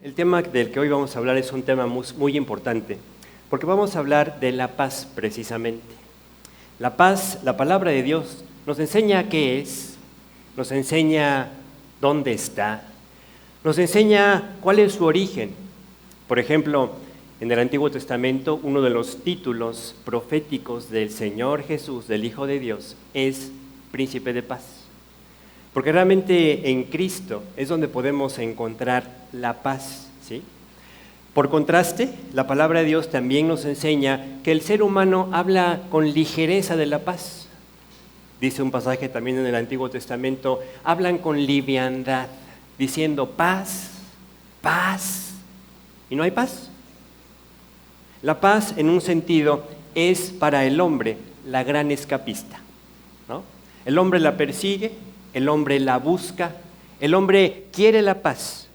El tema del que hoy vamos a hablar es un tema muy importante, porque vamos a hablar de la paz precisamente. La paz, la palabra de Dios, nos enseña qué es, nos enseña dónde está, nos enseña cuál es su origen. Por ejemplo, en el Antiguo Testamento, uno de los títulos proféticos del Señor Jesús, del Hijo de Dios, es Príncipe de Paz. Porque realmente en Cristo es donde podemos encontrar la paz, ¿sí? Por contraste, la palabra de Dios también nos enseña que el ser humano habla con ligereza de la paz. Dice un pasaje también en el Antiguo Testamento, hablan con liviandad, diciendo paz, paz, y no hay paz. La paz, en un sentido, es para el hombre la gran escapista, ¿no? El hombre la persigue, el hombre la busca, el hombre quiere la paz,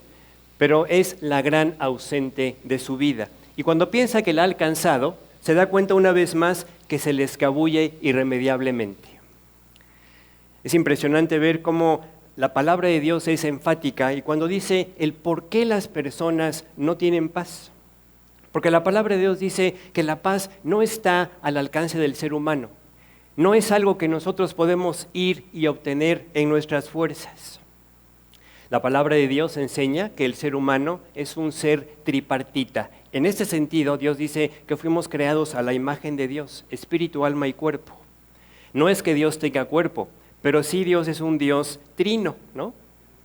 pero es la gran ausente de su vida. Y cuando piensa que la ha alcanzado, se da cuenta una vez más que se le escabulle irremediablemente. Es impresionante ver cómo la palabra de Dios es enfática y cuando dice el por qué las personas no tienen paz. Porque la palabra de Dios dice que la paz no está al alcance del ser humano. No es algo que nosotros podemos ir y obtener en nuestras fuerzas. La palabra de Dios enseña que el ser humano es un ser tripartita. En este sentido, Dios dice que fuimos creados a la imagen de Dios, espíritu, alma y cuerpo. No es que Dios tenga cuerpo, pero sí Dios es un Dios trino, ¿no?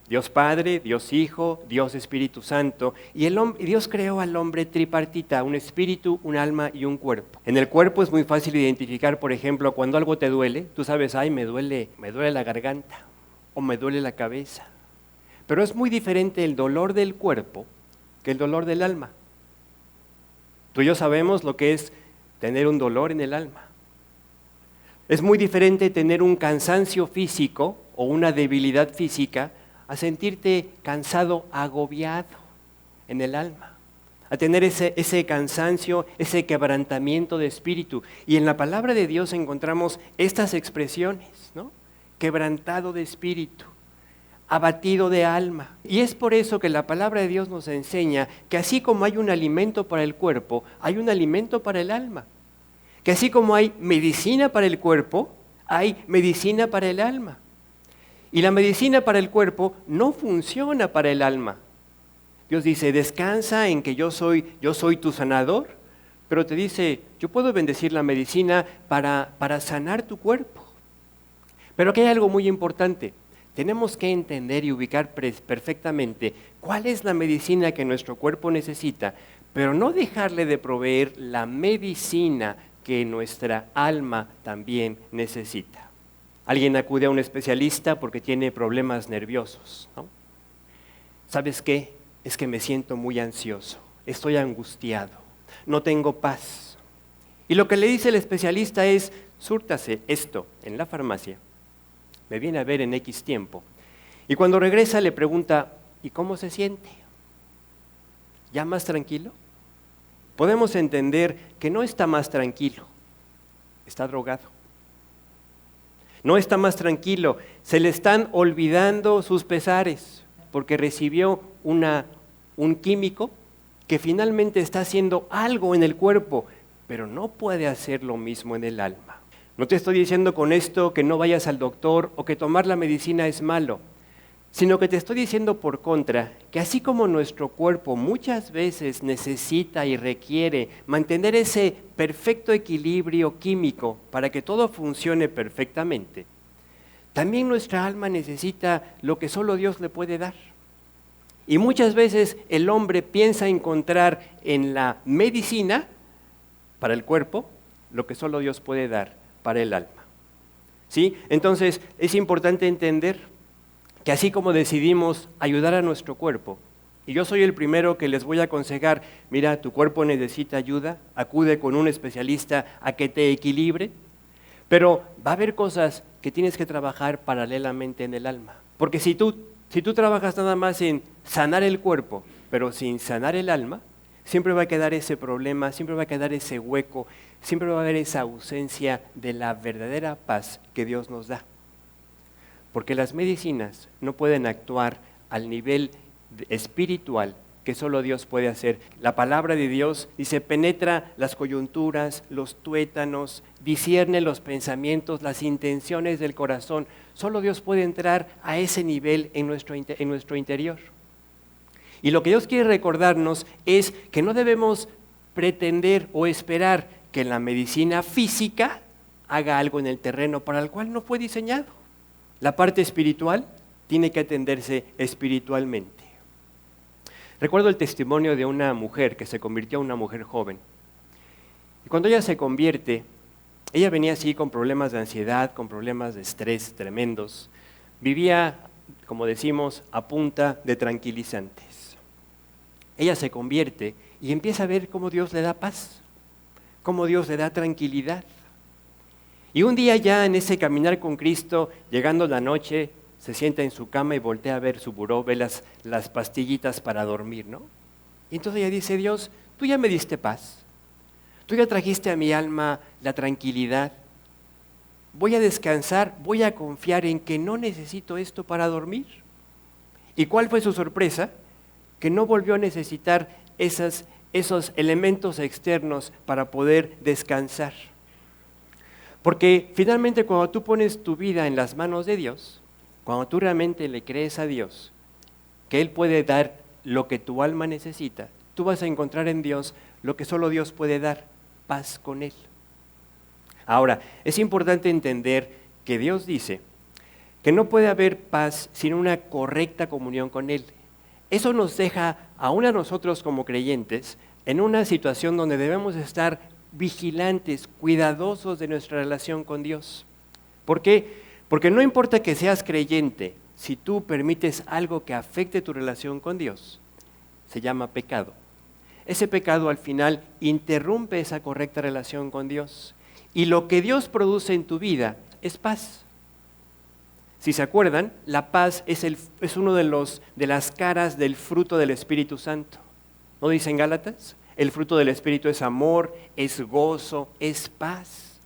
Dios Padre, Dios Hijo, Dios Espíritu Santo. Y Dios creó al hombre tripartita, un espíritu, un alma y un cuerpo. En el cuerpo es muy fácil identificar, por ejemplo, cuando algo te duele, tú sabes, ay, me duele la garganta o me duele la cabeza. Pero es muy diferente el dolor del cuerpo que el dolor del alma. Tú y yo sabemos lo que es tener un dolor en el alma. Es muy diferente tener un cansancio físico o una debilidad física a sentirte cansado, agobiado en el alma, a tener ese cansancio, ese quebrantamiento de espíritu. Y en la palabra de Dios encontramos estas expresiones, ¿no? Quebrantado de espíritu, abatido de alma. Y es por eso que la palabra de Dios nos enseña que así como hay un alimento para el cuerpo, hay un alimento para el alma. Que así como hay medicina para el cuerpo, hay medicina para el alma. Y la medicina para el cuerpo no funciona para el alma. Dios dice, descansa en que yo soy tu sanador, pero te dice, yo puedo bendecir la medicina para sanar tu cuerpo. Pero aquí hay algo muy importante. Tenemos que entender y ubicar perfectamente cuál es la medicina que nuestro cuerpo necesita, pero no dejarle de proveer la medicina que nuestra alma también necesita. Alguien acude a un especialista porque tiene problemas nerviosos, ¿no? ¿Sabes qué? Es que me siento muy ansioso, estoy angustiado, no tengo paz. Y lo que le dice el especialista es, súrtase esto en la farmacia, me viene a ver en X tiempo. Y cuando regresa le pregunta, ¿y cómo se siente? ¿Ya más tranquilo? Podemos entender que no está más tranquilo, está drogado. No está más tranquilo, se le están olvidando sus pesares porque recibió un químico que finalmente está haciendo algo en el cuerpo, pero no puede hacer lo mismo en el alma. No te estoy diciendo con esto que no vayas al doctor o que tomar la medicina es malo, sino que te estoy diciendo por contra que así como nuestro cuerpo muchas veces necesita y requiere mantener ese perfecto equilibrio químico para que todo funcione perfectamente, también nuestra alma necesita lo que solo Dios le puede dar. Y muchas veces el hombre piensa encontrar en la medicina para el cuerpo lo que solo Dios puede dar para el alma. ¿Sí? Entonces es importante entender que así como decidimos ayudar a nuestro cuerpo, y yo soy el primero que les voy a aconsejar, mira, tu cuerpo necesita ayuda, acude con un especialista a que te equilibre, pero va a haber cosas que tienes que trabajar paralelamente en el alma. Porque si tú trabajas nada más en sanar el cuerpo, pero sin sanar el alma, siempre va a quedar ese problema, siempre va a quedar ese hueco, siempre va a haber esa ausencia de la verdadera paz que Dios nos da. Porque las medicinas no pueden actuar al nivel espiritual que solo Dios puede hacer. La palabra de Dios dice, penetra las coyunturas, los tuétanos, discierne los pensamientos, las intenciones del corazón. Solo Dios puede entrar a ese nivel en nuestro interior. Y lo que Dios quiere recordarnos es que no debemos pretender o esperar que la medicina física haga algo en el terreno para el cual no fue diseñado. La parte espiritual tiene que atenderse espiritualmente. Recuerdo el testimonio de una mujer que se convirtió en una mujer joven. Y cuando ella se convierte, ella venía así con problemas de ansiedad, con problemas de estrés tremendos. Vivía, como decimos, a punta de tranquilizantes. Ella se convierte y empieza a ver cómo Dios le da paz, cómo Dios le da tranquilidad. Y un día ya en ese caminar con Cristo, llegando la noche, se sienta en su cama y voltea a ver su buró, ve las pastillitas para dormir, ¿no? Y entonces ella dice, Dios, tú ya me diste paz, tú ya trajiste a mi alma la tranquilidad, voy a descansar, voy a confiar en que no necesito esto para dormir. ¿Y cuál fue su sorpresa? Que no volvió a necesitar esos elementos externos para poder descansar. Porque finalmente cuando tú pones tu vida en las manos de Dios, cuando tú realmente le crees a Dios, que Él puede dar lo que tu alma necesita, tú vas a encontrar en Dios lo que solo Dios puede dar, paz con Él. Ahora, es importante entender que Dios dice que no puede haber paz sin una correcta comunión con Él. Eso nos deja, aún a nosotros como creyentes, en una situación donde debemos estar vigilantes, cuidadosos de nuestra relación con Dios. ¿Por qué? Porque no importa que seas creyente, si tú permites algo que afecte tu relación con Dios, se llama pecado. Ese pecado al final interrumpe esa correcta relación con Dios. Y lo que Dios produce en tu vida es paz. Si se acuerdan, la paz es uno de las caras del fruto del Espíritu Santo. ¿No dicen Gálatas? El fruto del Espíritu es amor, es gozo, es paz.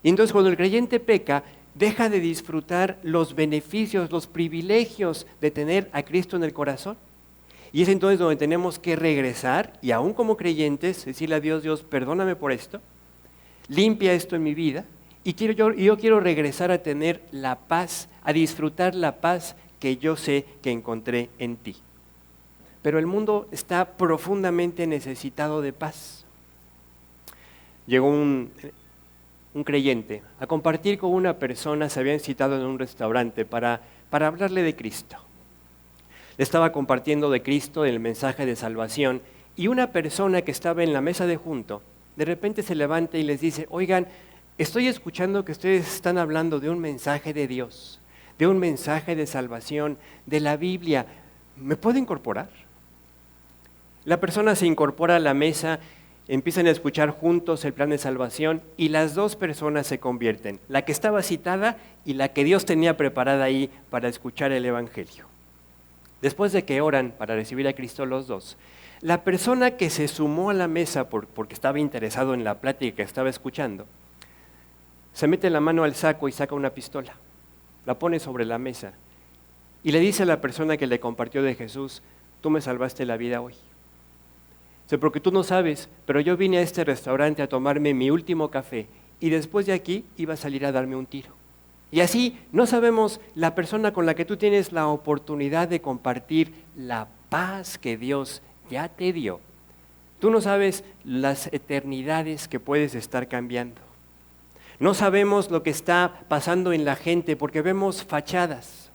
Y entonces cuando el creyente peca, deja de disfrutar los beneficios, los privilegios de tener a Cristo en el corazón. Y es entonces donde tenemos que regresar y aún como creyentes decirle a Dios, Dios, perdóname por esto, limpia esto en mi vida. Y yo quiero regresar a tener la paz, a disfrutar la paz que yo sé que encontré en ti. Pero el mundo está profundamente necesitado de paz. Llegó un creyente a compartir con una persona, se habían citado en un restaurante para hablarle de Cristo. Le estaba compartiendo de Cristo el mensaje de salvación y una persona que estaba en la mesa de junto, de repente se levanta y les dice, oigan, estoy escuchando que ustedes están hablando de un mensaje de Dios, de un mensaje de salvación, de la Biblia. ¿Me puedo incorporar? La persona se incorpora a la mesa, empiezan a escuchar juntos el plan de salvación y las dos personas se convierten, la que estaba citada y la que Dios tenía preparada ahí para escuchar el Evangelio. Después de que oran para recibir a Cristo los dos, la persona que se sumó a la mesa porque estaba interesado en la plática que estaba escuchando, se mete la mano al saco y saca una pistola, la pone sobre la mesa y le dice a la persona que le compartió de Jesús, tú me salvaste la vida hoy. Dice, porque tú no sabes, pero yo vine a este restaurante a tomarme mi último café y después de aquí iba a salir a darme un tiro. Y así no sabemos la persona con la que tú tienes la oportunidad de compartir la paz que Dios ya te dio. Tú no sabes las eternidades que puedes estar cambiando. No sabemos lo que está pasando en la gente porque vemos fachadas.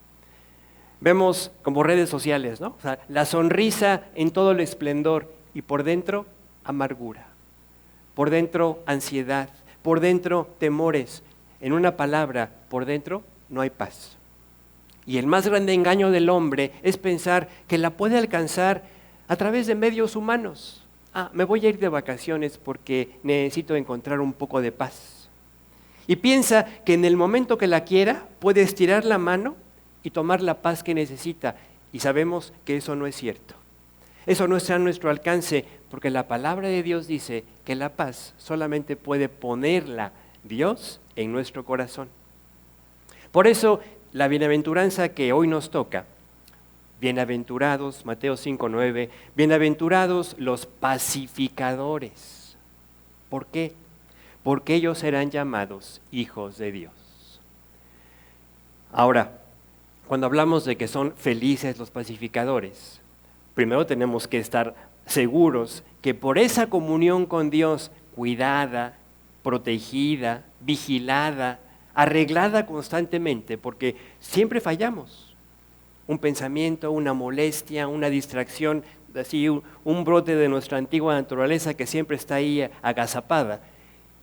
Vemos como redes sociales, ¿no? O sea, la sonrisa en todo el esplendor y por dentro amargura, por dentro ansiedad, por dentro temores. En una palabra, por dentro no hay paz. Y el más grande engaño del hombre es pensar que la puede alcanzar a través de medios humanos. Me voy a ir de vacaciones porque necesito encontrar un poco de paz. Y piensa que en el momento que la quiera puede estirar la mano y tomar la paz que necesita. Y sabemos que eso no es cierto. Eso no está a nuestro alcance porque la palabra de Dios dice que la paz solamente puede ponerla Dios en nuestro corazón. Por eso la bienaventuranza que hoy nos toca Bienaventurados, Mateo 5:9, bienaventurados los pacificadores. ¿Por qué? Porque ellos serán llamados hijos de Dios. Ahora, cuando hablamos de que son felices los pacificadores, primero tenemos que estar seguros que por esa comunión con Dios, cuidada, protegida, vigilada, arreglada constantemente, porque siempre fallamos. Un pensamiento, una molestia, una distracción, así un brote de nuestra antigua naturaleza que siempre está ahí agazapada.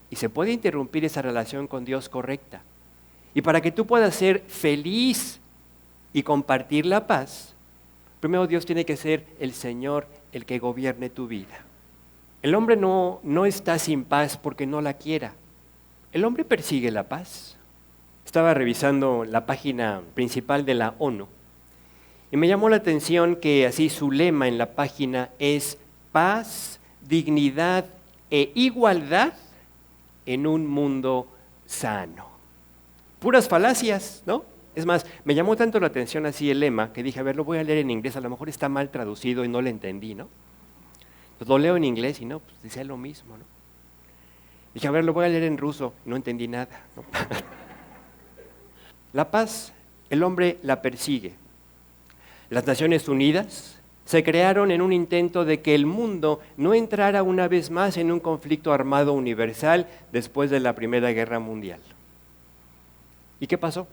Y se puede interrumpir esa relación con Dios correcta. Y para que tú puedas ser feliz y compartir la paz, primero Dios tiene que ser el Señor el que gobierne tu vida. El hombre no está sin paz porque no la quiera. El hombre persigue la paz. Estaba revisando la página principal de la ONU y me llamó la atención que así su lema en la página es paz, dignidad e igualdad en un mundo sano. Puras falacias, ¿no? Es más, me llamó tanto la atención así el lema que dije, a ver, lo voy a leer en inglés, a lo mejor está mal traducido y no lo entendí, ¿no? Pues lo leo en inglés y no, pues decía lo mismo, ¿no? Dije, a ver, lo voy a leer en ruso, no entendí nada, ¿no? La paz, el hombre la persigue. Las Naciones Unidas se crearon en un intento de que el mundo no entrara una vez más en un conflicto armado universal después de la Primera Guerra Mundial. ¿Y qué pasó?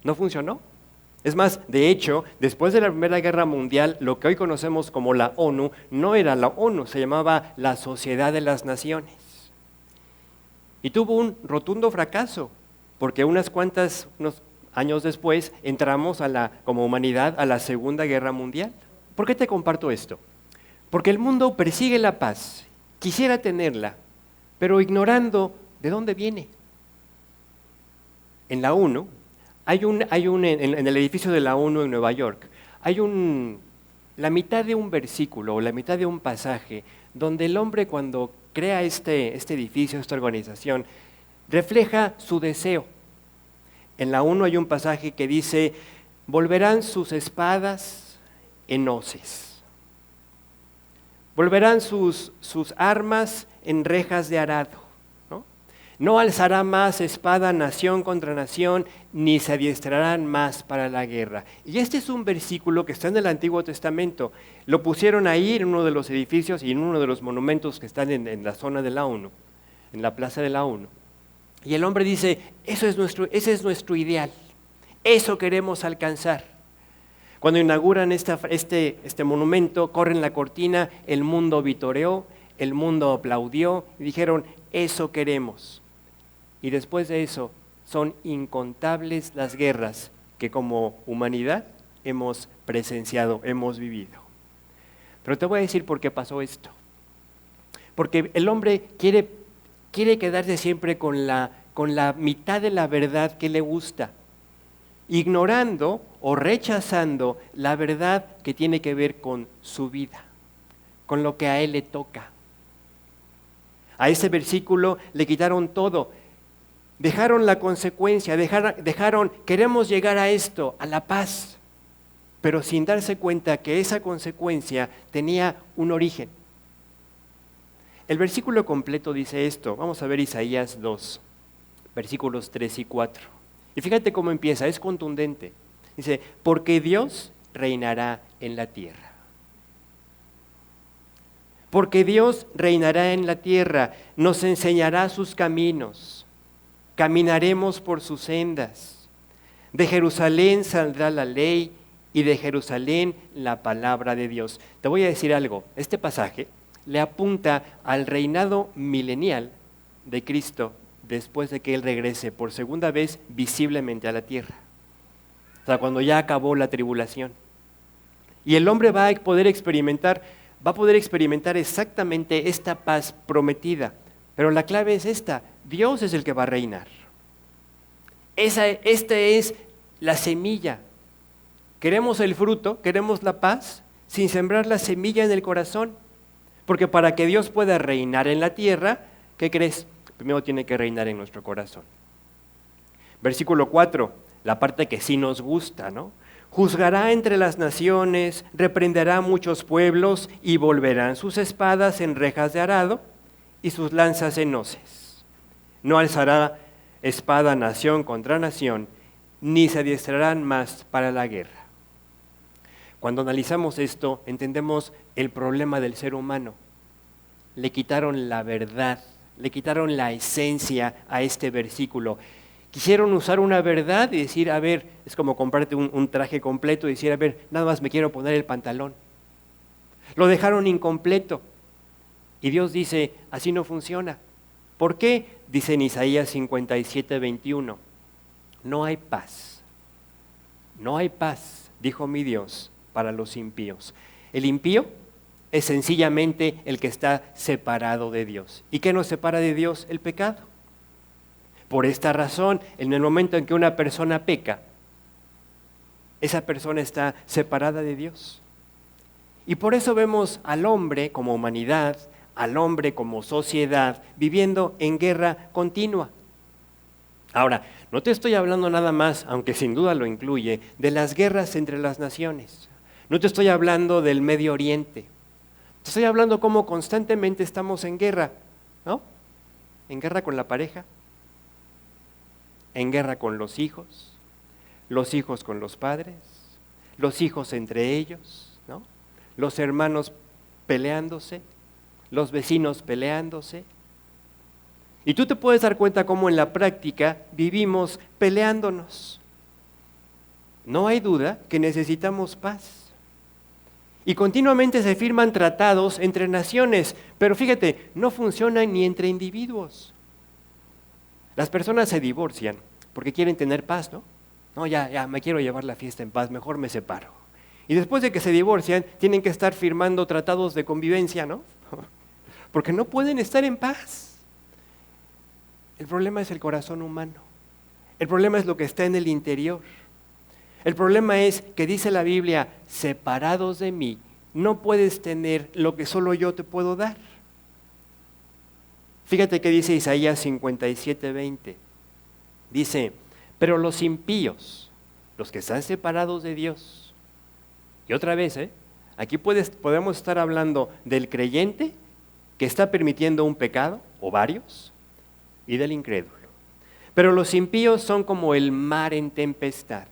No funcionó. Es más, de hecho, después de la Primera Guerra Mundial, lo que hoy conocemos como la ONU, no era la ONU, se llamaba la Sociedad de las Naciones. Y tuvo un rotundo fracaso, porque unos años después entramos como humanidad a la Segunda Guerra Mundial. ¿Por qué te comparto esto? Porque el mundo persigue la paz, quisiera tenerla, pero ignorando de dónde viene. En la ONU, en el edificio de la ONU en Nueva York, la mitad de un versículo o la mitad de un pasaje donde el hombre cuando crea este edificio, esta organización, refleja su deseo. En la ONU hay un pasaje que dice, volverán sus espadas en hoces, volverán sus armas en rejas de arado. No alzará más espada nación contra nación, ni se adiestrarán más para la guerra. Y este es un versículo que está en el Antiguo Testamento. Lo pusieron ahí en uno de los edificios y en uno de los monumentos que están en la zona de la ONU, en la plaza de la ONU. Y el hombre dice, ese es nuestro ideal, eso queremos alcanzar. Cuando inauguran este monumento, corren la cortina, el mundo vitoreó, el mundo aplaudió y dijeron, eso queremos. Y después de eso, son incontables las guerras que como humanidad hemos presenciado, hemos vivido. Pero te voy a decir por qué pasó esto. Porque el hombre quiere quedarse siempre con la mitad de la verdad que le gusta, ignorando o rechazando la verdad que tiene que ver con su vida, con lo que a él le toca. A ese versículo le quitaron todo. Dejaron la consecuencia, dejaron, queremos llegar a esto, a la paz, pero sin darse cuenta que esa consecuencia tenía un origen. El versículo completo dice esto, vamos a ver Isaías 2, versículos 3 y 4. Y fíjate cómo empieza, es contundente. Dice, porque Dios reinará en la tierra. Porque Dios reinará en la tierra, nos enseñará sus caminos. Caminaremos por sus sendas. De Jerusalén saldrá la ley y de Jerusalén la palabra de Dios. Te voy a decir algo, este pasaje le apunta al reinado milenial de Cristo después de que Él regrese por segunda vez visiblemente a la tierra. O sea, cuando ya acabó la tribulación. Y el hombre va a poder experimentar exactamente esta paz prometida. Pero la clave es esta, Dios es el que va a reinar. Esta es la semilla. Queremos el fruto, queremos la paz, sin sembrar la semilla en el corazón. Porque para que Dios pueda reinar en la tierra, ¿qué crees? Primero tiene que reinar en nuestro corazón. Versículo 4, la parte que sí nos gusta, ¿no? Juzgará entre las naciones, reprenderá a muchos pueblos y volverán sus espadas en rejas de arado y sus lanzas en hoces. No alzará espada nación contra nación, ni se adiestrarán más para la guerra. Cuando analizamos esto, entendemos el problema del ser humano. Le quitaron la verdad, le quitaron la esencia a este versículo. Quisieron usar una verdad y decir, a ver, es como comprarte un traje completo y decir, a ver, nada más me quiero poner el pantalón. Lo dejaron incompleto. Y Dios dice, así no funciona. ¿Por qué? Dice en Isaías 57:21, no hay paz. No hay paz, dijo mi Dios, para los impíos. El impío es sencillamente el que está separado de Dios. ¿Y qué nos separa de Dios? El pecado. Por esta razón, en el momento en que una persona peca, esa persona está separada de Dios. Y por eso vemos al hombre como humanidad, al hombre como sociedad, viviendo en guerra continua. Ahora, no te estoy hablando nada más, aunque sin duda lo incluye, de las guerras entre las naciones. No te estoy hablando del Medio Oriente. Te estoy hablando cómo constantemente estamos en guerra, ¿no? En guerra con la pareja, en guerra con los hijos con los padres, los hijos entre ellos, ¿no? Los hermanos peleándose, los vecinos peleándose. Y tú te puedes dar cuenta cómo en la práctica vivimos peleándonos. No hay duda que necesitamos paz. Y continuamente se firman tratados entre naciones, pero fíjate, no funcionan ni entre individuos. Las personas se divorcian porque quieren tener paz, ¿no? No, ya, me quiero llevar la fiesta en paz, mejor me separo. Y después de que se divorcian, tienen que estar firmando tratados de convivencia, ¿no? Porque no pueden estar en paz. El problema es el corazón humano. El problema es lo que está en el interior. El problema es que dice la Biblia, separados de mí, no puedes tener lo que solo yo te puedo dar. Fíjate que dice Isaías 57:20. Dice, pero los impíos, los que están separados de Dios, y otra vez, aquí podemos estar hablando del creyente que está permitiendo un pecado, o varios, y del incrédulo. Pero los impíos son como el mar en tempestad,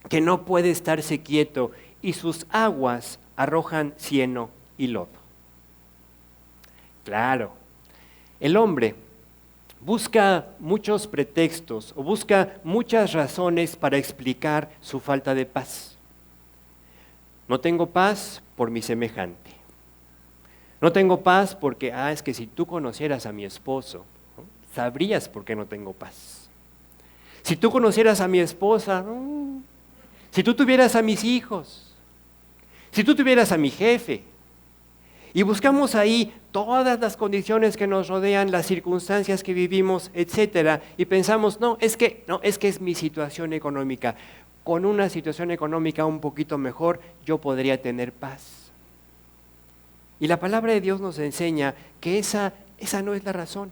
que no puede estarse quieto, y sus aguas arrojan cieno y lodo. Claro, el hombre busca muchos pretextos o busca muchas razones para explicar su falta de paz. No tengo paz por mi semejante. No tengo paz porque, es que si tú conocieras a mi esposo, ¿no? Sabrías por qué no tengo paz. Si tú conocieras a mi esposa, si tú tuvieras a mis hijos, si tú tuvieras a mi jefe. Y buscamos ahí todas las condiciones que nos rodean, las circunstancias que vivimos, etcétera, y pensamos, es que es mi situación económica. Con una situación económica un poquito mejor, yo podría tener paz. Y la palabra de Dios nos enseña que esa no es la razón.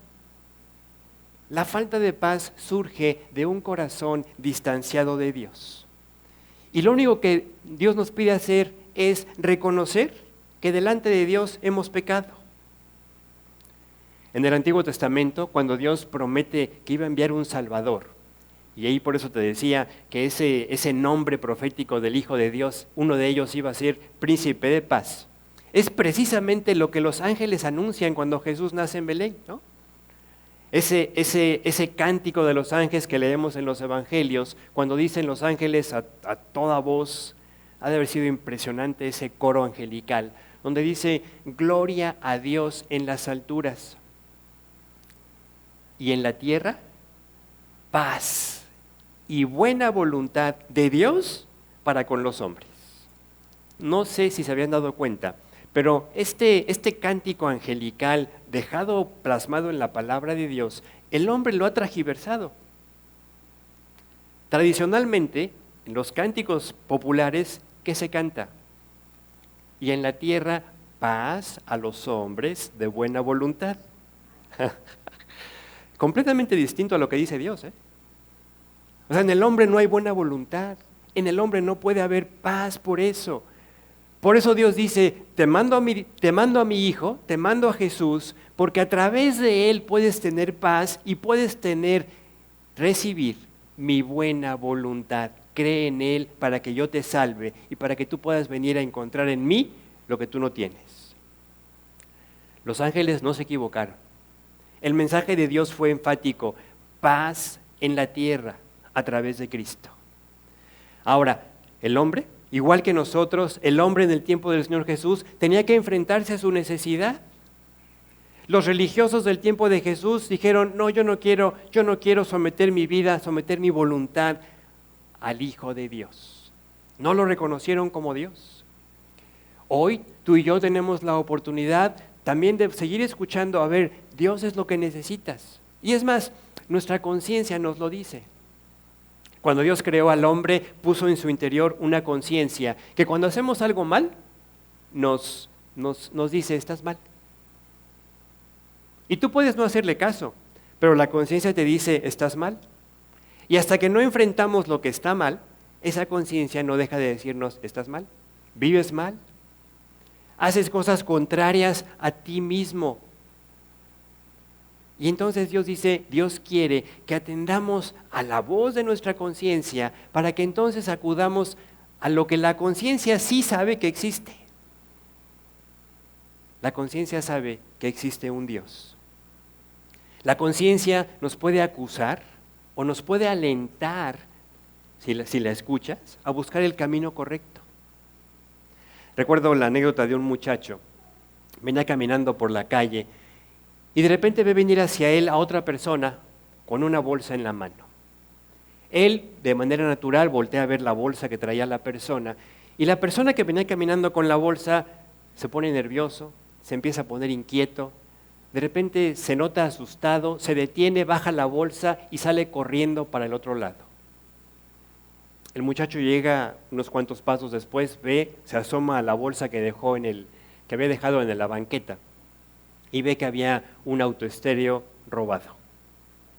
La falta de paz surge de un corazón distanciado de Dios. Y lo único que Dios nos pide hacer es reconocer que delante de Dios hemos pecado. En el Antiguo Testamento, cuando Dios promete que iba a enviar un Salvador, y ahí por eso te decía que ese nombre profético del Hijo de Dios, uno de ellos iba a ser Príncipe de Paz, es precisamente lo que los ángeles anuncian cuando Jesús nace en Belén, ¿no? Ese cántico de los ángeles que leemos en los evangelios, cuando dicen los ángeles a toda voz, ha de haber sido impresionante ese coro angelical, donde dice, gloria a Dios en las alturas, y en la tierra, paz y buena voluntad de Dios para con los hombres. No sé si se habían dado cuenta, pero este cántico angelical dejado plasmado en la palabra de Dios, el hombre lo ha transgiversado. Tradicionalmente, en los cánticos populares, ¿qué se canta? Y en la tierra, paz a los hombres de buena voluntad. Completamente distinto a lo que dice Dios, O sea, en el hombre no hay buena voluntad. En el hombre no puede haber paz por eso. Por eso Dios dice, te mando a mi Hijo, te mando a Jesús, porque a través de Él puedes tener paz y puedes recibir mi buena voluntad. Cree en Él para que yo te salve y para que tú puedas venir a encontrar en mí lo que tú no tienes. Los ángeles no se equivocaron. El mensaje de Dios fue enfático, paz en la tierra a través de Cristo. Ahora, el hombre, igual que nosotros, el hombre en el tiempo del Señor Jesús tenía que enfrentarse a su necesidad. Los religiosos del tiempo de Jesús dijeron, no, yo no quiero someter mi vida, someter mi voluntad al Hijo de Dios. No lo reconocieron como Dios. Hoy tú y yo tenemos la oportunidad también de seguir escuchando, a ver, Dios es lo que necesitas. Y es más, nuestra conciencia nos lo dice. Cuando Dios creó al hombre, puso en su interior una conciencia que cuando hacemos algo mal, nos dice, estás mal. Y tú puedes no hacerle caso, pero la conciencia te dice, estás mal. Y hasta que no enfrentamos lo que está mal, esa conciencia no deja de decirnos, estás mal, vives mal, haces cosas contrarias a ti mismo. Y entonces Dios dice, Dios quiere que atendamos a la voz de nuestra conciencia para que entonces acudamos a lo que la conciencia sí sabe que existe. La conciencia sabe que existe un Dios. La conciencia nos puede acusar o nos puede alentar, si la escuchas, a buscar el camino correcto. Recuerdo la anécdota de un muchacho, venía caminando por la calle y de repente ve venir hacia él a otra persona con una bolsa en la mano. Él, de manera natural, voltea a ver la bolsa que traía la persona y la persona que venía caminando con la bolsa se pone nervioso, se empieza a poner inquieto, de repente se nota asustado, se detiene, baja la bolsa y sale corriendo para el otro lado. El muchacho llega unos cuantos pasos después, se asoma a la bolsa que había dejado en la banqueta y ve que había un autoestéreo robado.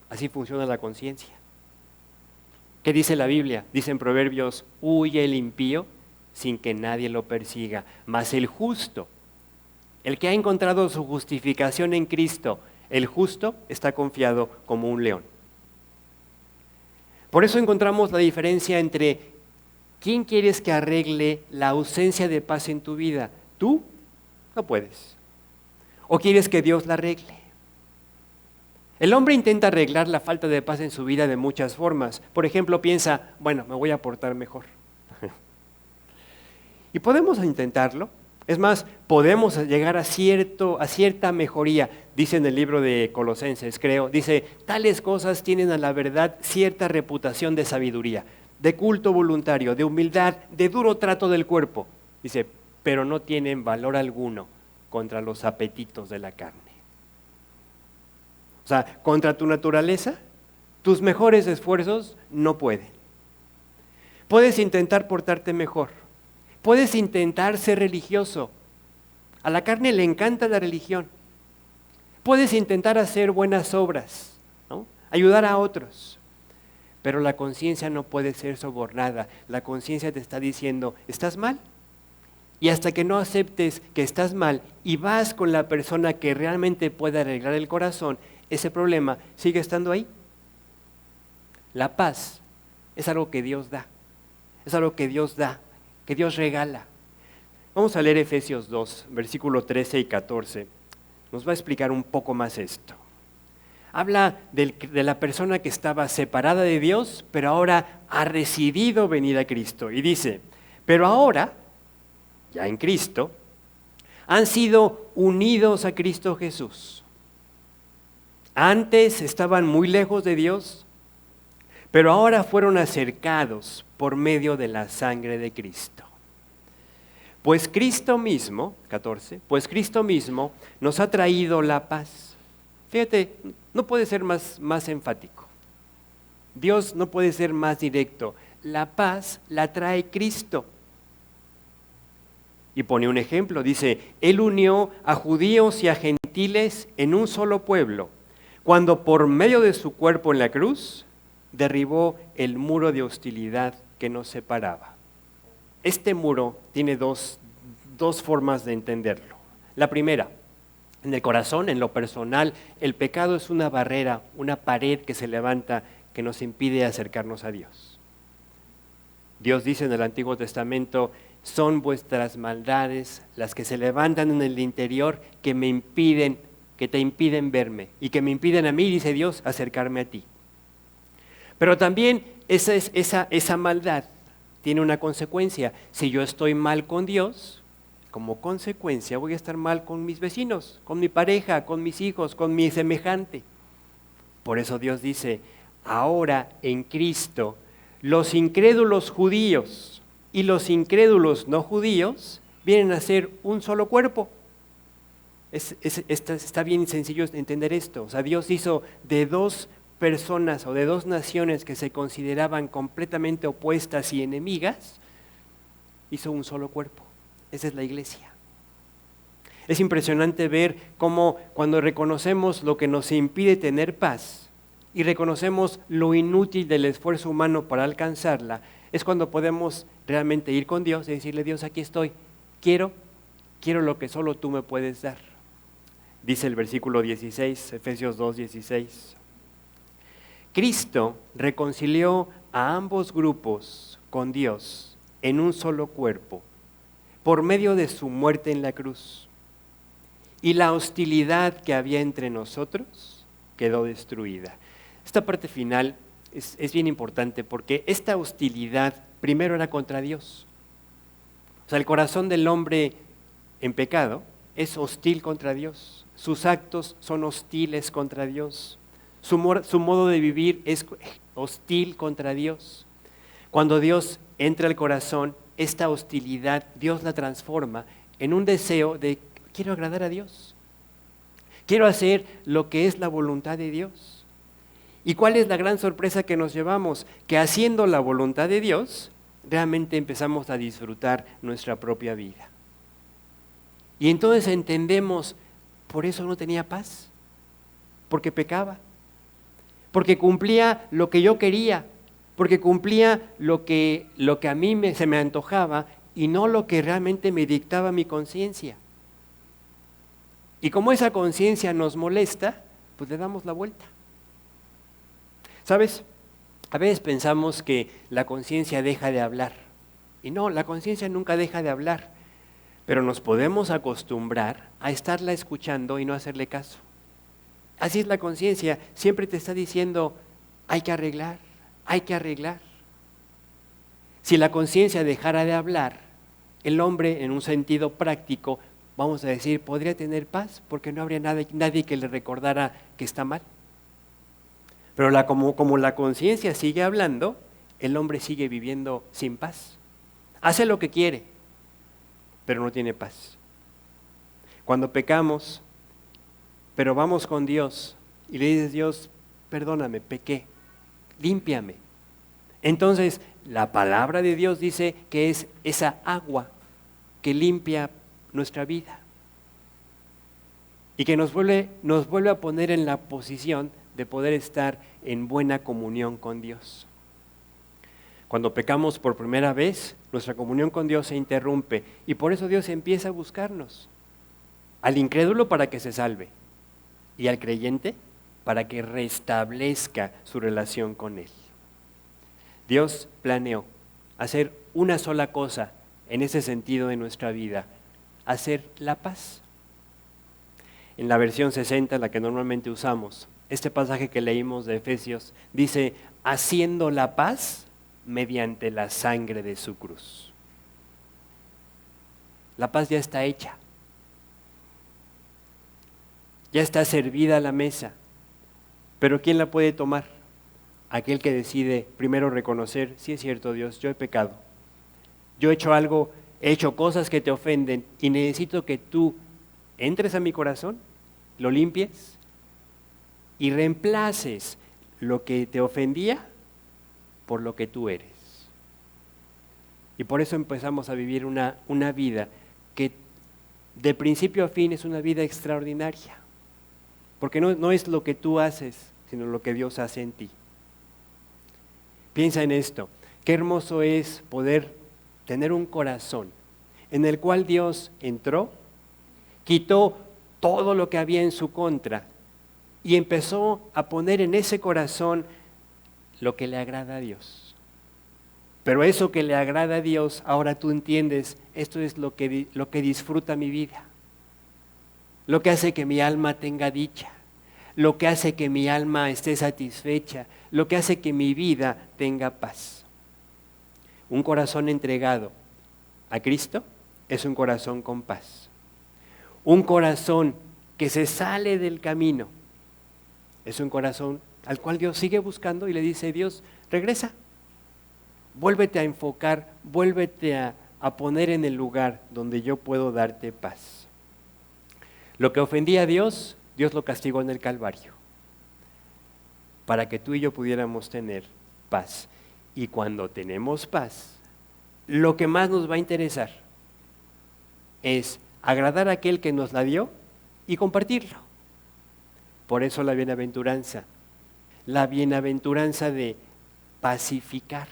Así funciona la conciencia. ¿Qué dice la Biblia? Dice en Proverbios, huye el impío sin que nadie lo persiga, mas el justo, el que ha encontrado su justificación en Cristo, el justo está confiado como un león. Por eso encontramos la diferencia entre quién quieres que arregle la ausencia de paz en tu vida. Tú no puedes. ¿O quieres que Dios la arregle? El hombre intenta arreglar la falta de paz en su vida de muchas formas. Por ejemplo, piensa, bueno, me voy a portar mejor. Y podemos intentarlo. Es más, podemos llegar a cierta mejoría. Dice en el libro de Colosenses, creo, dice, tales cosas tienen a la verdad cierta reputación de sabiduría, de culto voluntario, de humildad, de duro trato del cuerpo. Dice, pero no tienen valor alguno contra los apetitos de la carne. O sea, contra tu naturaleza, tus mejores esfuerzos no pueden. Puedes intentar portarte mejor. Puedes intentar ser religioso. A la carne le encanta la religión. Puedes intentar hacer buenas obras, ¿no? Ayudar a otros. Pero la conciencia no puede ser sobornada. La conciencia te está diciendo, ¿estás mal? Y hasta que no aceptes que estás mal y vas con la persona que realmente puede arreglar el corazón, ese problema sigue estando ahí. La paz es algo que Dios da. Es algo que Dios da, que Dios regala. Vamos a leer Efesios 2, versículo 13 y 14. Nos va a explicar un poco más esto. Habla de la persona que estaba separada de Dios, pero ahora ha decidido venir a Cristo. Y dice, pero ahora, ya en Cristo, han sido unidos a Cristo Jesús. Antes estaban muy lejos de Dios, pero ahora fueron acercados por medio de la sangre de Cristo. Pues Cristo mismo, 14, pues Cristo mismo nos ha traído la paz. Fíjate, no puede ser más enfático. Dios no puede ser más directo. La paz la trae Cristo. Y pone un ejemplo, dice, Él unió a judíos y a gentiles en un solo pueblo, cuando por medio de su cuerpo en la cruz derribó el muro de hostilidad que nos separaba. Este muro tiene dos formas de entenderlo. La primera, en el corazón, en lo personal, el pecado es una barrera, una pared que se levanta que nos impide acercarnos a Dios. Dios dice en el Antiguo Testamento, son vuestras maldades las que se levantan en el interior que te impiden verme y que me impiden a mí, dice Dios, acercarme a ti. Pero también esa maldad tiene una consecuencia. Si yo estoy mal con Dios, como consecuencia voy a estar mal con mis vecinos, con mi pareja, con mis hijos, con mi semejante. Por eso Dios dice, ahora en Cristo, los incrédulos judíos y los incrédulos no judíos vienen a ser un solo cuerpo. Está bien sencillo entender esto. O sea, Dios hizo de dos personas o de dos naciones que se consideraban completamente opuestas y enemigas, hizo un solo cuerpo. Esa es la iglesia. Es impresionante ver cómo cuando reconocemos lo que nos impide tener paz y reconocemos lo inútil del esfuerzo humano para alcanzarla, es cuando podemos realmente ir con Dios y decirle, Dios, aquí estoy, quiero lo que solo tú me puedes dar. Dice el versículo 16, Efesios 2:16. Cristo reconcilió a ambos grupos con Dios en un solo cuerpo, por medio de su muerte en la cruz. Y la hostilidad que había entre nosotros quedó destruida. Esta parte final es bien importante porque esta hostilidad primero era contra Dios. O sea, el corazón del hombre en pecado es hostil contra Dios. Sus actos son hostiles contra Dios. Su modo de vivir es hostil contra Dios. Cuando Dios entra al corazón, esta hostilidad Dios la transforma en un deseo de quiero agradar a Dios. Quiero hacer lo que es la voluntad de Dios. ¿Y cuál es la gran sorpresa que nos llevamos? Que haciendo la voluntad de Dios, realmente empezamos a disfrutar nuestra propia vida. Y entonces entendemos, por eso no tenía paz, porque pecaba, porque cumplía lo que yo quería, porque cumplía lo que a mí se me antojaba y no lo que realmente me dictaba mi conciencia. Y como esa conciencia nos molesta, pues le damos la vuelta. ¿Sabes? A veces pensamos que la conciencia deja de hablar. Y no, la conciencia nunca deja de hablar. Pero nos podemos acostumbrar a estarla escuchando y no hacerle caso. Así es la conciencia, siempre te está diciendo, hay que arreglar, hay que arreglar. Si la conciencia dejara de hablar, el hombre en un sentido práctico, vamos a decir, podría tener paz porque no habría nadie que le recordara que está mal. Pero como la conciencia sigue hablando, el hombre sigue viviendo sin paz. Hace lo que quiere, pero no tiene paz. Cuando pecamos, pero vamos con Dios y le dices, Dios, perdóname, pequé, límpiame. Entonces, la palabra de Dios dice que es esa agua que limpia nuestra vida y que nos vuelve a poner en la posición de poder estar en buena comunión con Dios. Cuando pecamos por primera vez, nuestra comunión con Dios se interrumpe y por eso Dios empieza a buscarnos. Al incrédulo para que se salve y al creyente para que restablezca su relación con Él. Dios planeó hacer una sola cosa en ese sentido de nuestra vida, hacer la paz. En la versión 60, la que normalmente usamos, este pasaje que leímos de Efesios dice, haciendo la paz mediante la sangre de su cruz. La paz ya está hecha. Ya está servida a la mesa. Pero ¿quién la puede tomar? Aquel que decide primero reconocer, sí es cierto Dios, yo he pecado. Yo he hecho cosas que te ofenden y necesito que tú entres a mi corazón, lo limpies y reemplaces lo que te ofendía por lo que tú eres. Y por eso empezamos a vivir una vida que de principio a fin es una vida extraordinaria. Porque no es lo que tú haces, sino lo que Dios hace en ti. Piensa en esto. Qué hermoso es poder tener un corazón en el cual Dios entró, quitó todo lo que había en su contra y empezó a poner en ese corazón lo que le agrada a Dios. Pero eso que le agrada a Dios, ahora tú entiendes, esto es lo que disfruta mi vida, lo que hace que mi alma tenga dicha, lo que hace que mi alma esté satisfecha, lo que hace que mi vida tenga paz. Un corazón entregado a Cristo es un corazón con paz. Un corazón que se sale del camino es un corazón al cual Dios sigue buscando y le dice: Dios, regresa, vuélvete a enfocar, vuélvete a poner en el lugar donde yo puedo darte paz. Lo que ofendía a Dios, Dios lo castigó en el Calvario, para que tú y yo pudiéramos tener paz. Y cuando tenemos paz, lo que más nos va a interesar es agradar a aquel que nos la dio y compartirlo. Por eso la bienaventuranza de pacificar,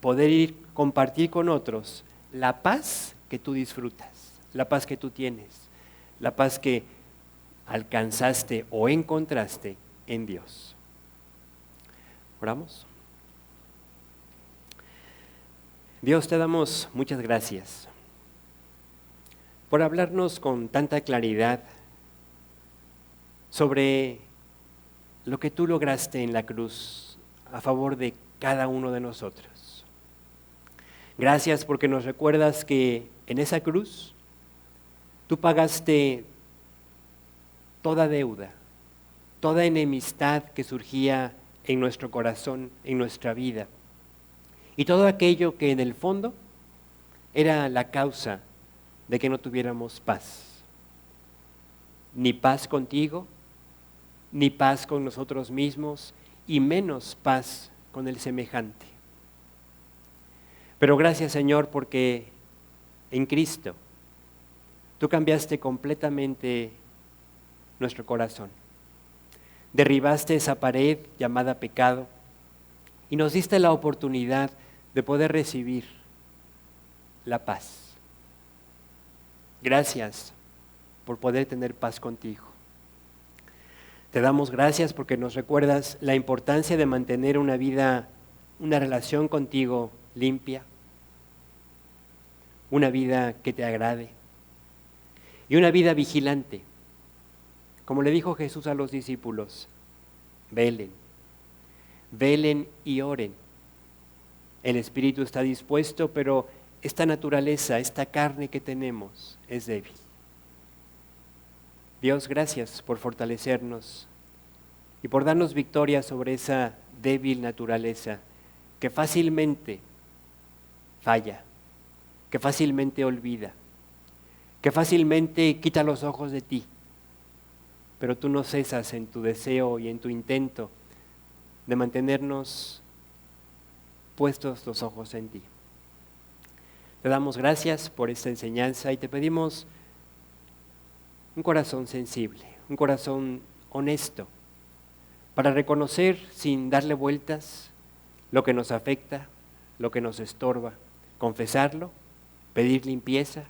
poder compartir con otros la paz que tú disfrutas, la paz que tú tienes, la paz que alcanzaste o encontraste en Dios. ¿Oramos? Dios, te damos muchas gracias por hablarnos con tanta claridad sobre lo que tú lograste en la cruz a favor de cada uno de nosotros. Gracias porque nos recuerdas que en esa cruz tú pagaste toda deuda, toda enemistad que surgía en nuestro corazón, en nuestra vida, y todo aquello que en el fondo era la causa de que no tuviéramos paz. Ni paz contigo, ni paz con nosotros mismos, y menos paz con el semejante. Pero gracias, Señor, porque en Cristo tú cambiaste completamente nuestro corazón. Derribaste esa pared llamada pecado y nos diste la oportunidad de poder recibir la paz. Gracias por poder tener paz contigo. Te damos gracias porque nos recuerdas la importancia de mantener una vida, una relación contigo limpia, una vida que te agrade y una vida vigilante. Como le dijo Jesús a los discípulos: velen, velen y oren. El espíritu está dispuesto, pero esta naturaleza, esta carne que tenemos es débil. Dios, gracias por fortalecernos y por darnos victoria sobre esa débil naturaleza que fácilmente falla, que fácilmente olvida, que fácilmente quita los ojos de ti. Pero tú no cesas en tu deseo y en tu intento de mantenernos puestos los ojos en ti. Te damos gracias por esta enseñanza y te pedimos un corazón sensible, un corazón honesto, para reconocer sin darle vueltas lo que nos afecta, lo que nos estorba, confesarlo, pedir limpieza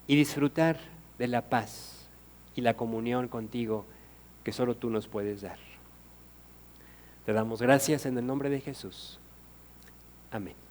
y disfrutar de la paz y la comunión contigo que solo tú nos puedes dar. Te damos gracias en el nombre de Jesús. Amén.